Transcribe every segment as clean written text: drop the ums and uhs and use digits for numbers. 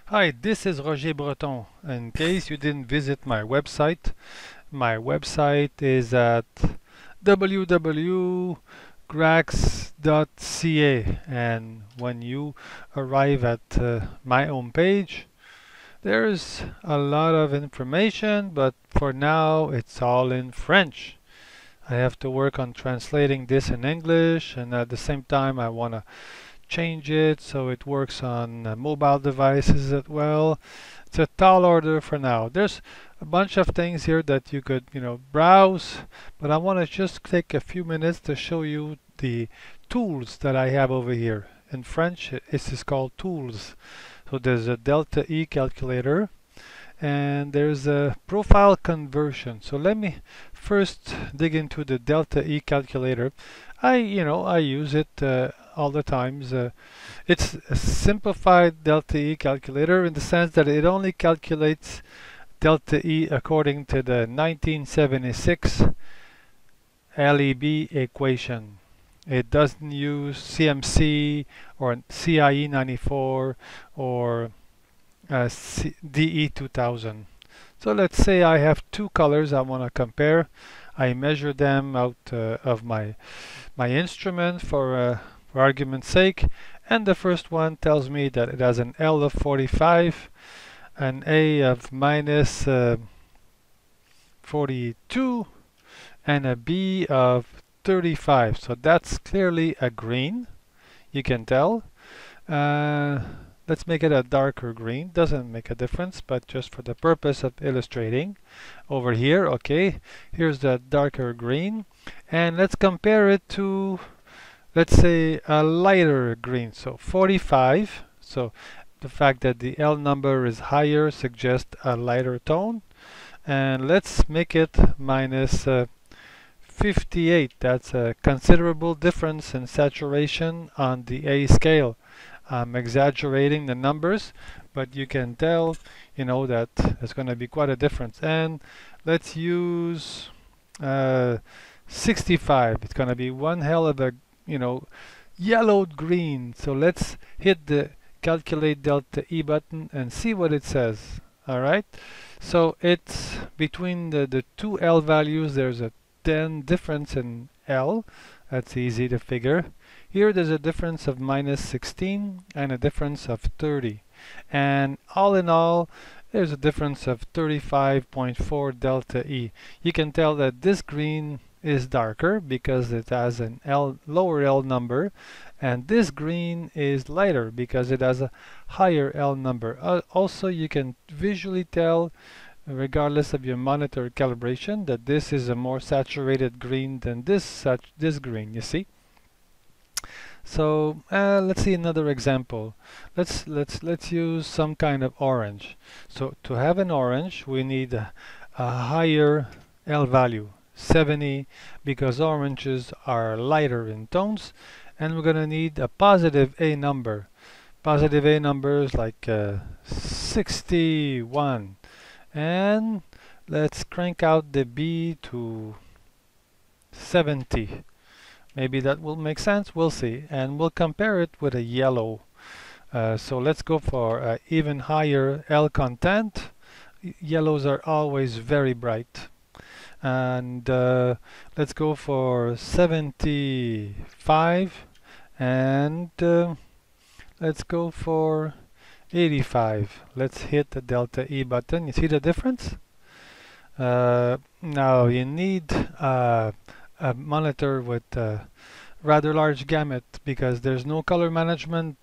Hi, this is Roger Breton. In case you didn't visit my website is at www.graxx.ca, and when you arrive at my home page, there's a lot of information, but for now it's all in French. I have to work on translating this in English, and at the same time I want to change it so it works on mobile devices as well. It's a tall order for now. There's a bunch of things here that you could, browse, but I want to just take a few minutes to show you the tools that I have over here. In French, this is called tools. So there's a deltaE calculator and there's a profile conversion. So let me first dig into the deltaE calculator. I use it all the times. It's a simplified deltaE calculator in the sense that it only calculates deltaE according to the 1976 LEB equation. It doesn't use CMC or CIE 94 or DE 2000. So let's say I have two colors I want to compare. I measure them out of my instrument for argument's sake, and the first one tells me that it has an L of 45, an A of minus 42, and a B of 35. So that's clearly a green, you can tell. Let's make it a darker green. Doesn't make a difference, but just for the purpose of illustrating. Over here, okay, here's the darker green. And let's compare it to, let's say, a lighter green. So 45. So the fact that the L number is higher suggests a lighter tone. And let's make it minus 58. That's a considerable difference in saturation on the A scale. I'm exaggerating the numbers, but you can tell, that there's going to be quite a difference. And let's use 65. It's going to be one hell of a, yellowed green. So let's hit the calculate deltaE button and see what it says. All right. So it's between the two L values, there's a 10 difference in L. That's easy to figure. Here there's a difference of minus 16 and a difference of 30. And all in all, there's a difference of 35.4 deltaE. You can tell that this green is darker because it has an lower L number, and this green is lighter because it has a higher L number. Also, you can visually tell, regardless of your monitor calibration, that this is a more saturated green than this green, you see. So let's see another example. Let's use some kind of orange. So to have an orange, we need a higher L value, 70, because oranges are lighter in tones, and we're gonna need a positive A number. Positive A numbers like 61, and let's crank out the B to 70. Maybe that will make sense, we'll see. And we'll compare it with a yellow. So let's go for even higher L content. Yellows are always very bright. And let's go for 75. And let's go for 85. Let's hit the deltaE button. You see the difference? Now you need a monitor with rather large gamut because there's no color management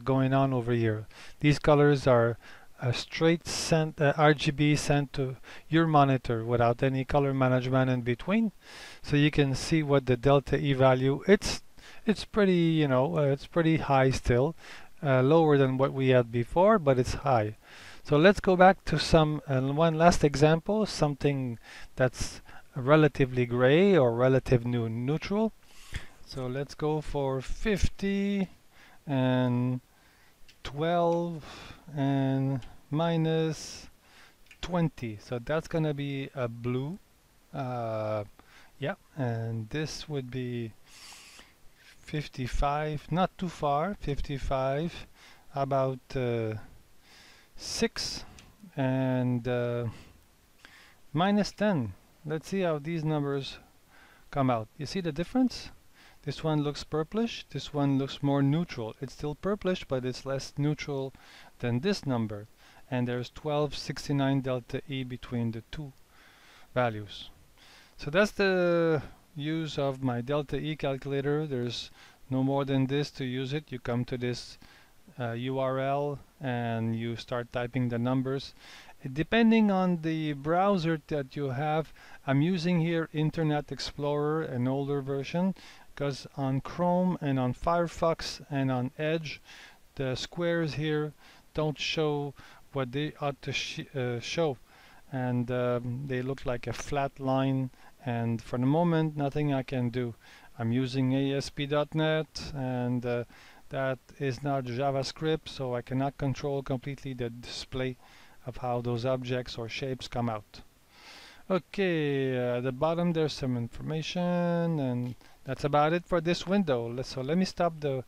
going on over here. These colors are straight sent RGB sent to your monitor without any color management in between. So you can see what the deltaE value. It's pretty, it's pretty high still, lower than what we had before, but it's high. So let's go back to one last example, something that's relatively gray or relative neutral. So let's go for 50 and 12 and minus 20. So that's gonna be a blue. Yeah, and this would be 55, not too far, 55, about 6 and minus 10. Let's see how these numbers come out. You see the difference? This one looks purplish, this one looks more neutral. It's still purplish, but it's less neutral than this number. And there's 1269 delta E between the two values. So that's the use of my delta E calculator. There's no more than this to use it. You come to this URL and you start typing the numbers. Depending on the browser that you have, I'm using here Internet Explorer, an older version, because on Chrome and on Firefox and on Edge, the squares here don't show what they ought to show, and they look like a flat line, and for the moment nothing I can do. I'm using ASP.NET, and that is not JavaScript, so I cannot control completely the display of how those objects or shapes come out. Okay, at the bottom there's some information, and that's about it for this window. So let me stop the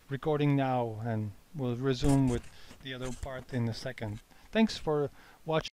recording now, and we'll resume with the other part in a second. Thanks for watching.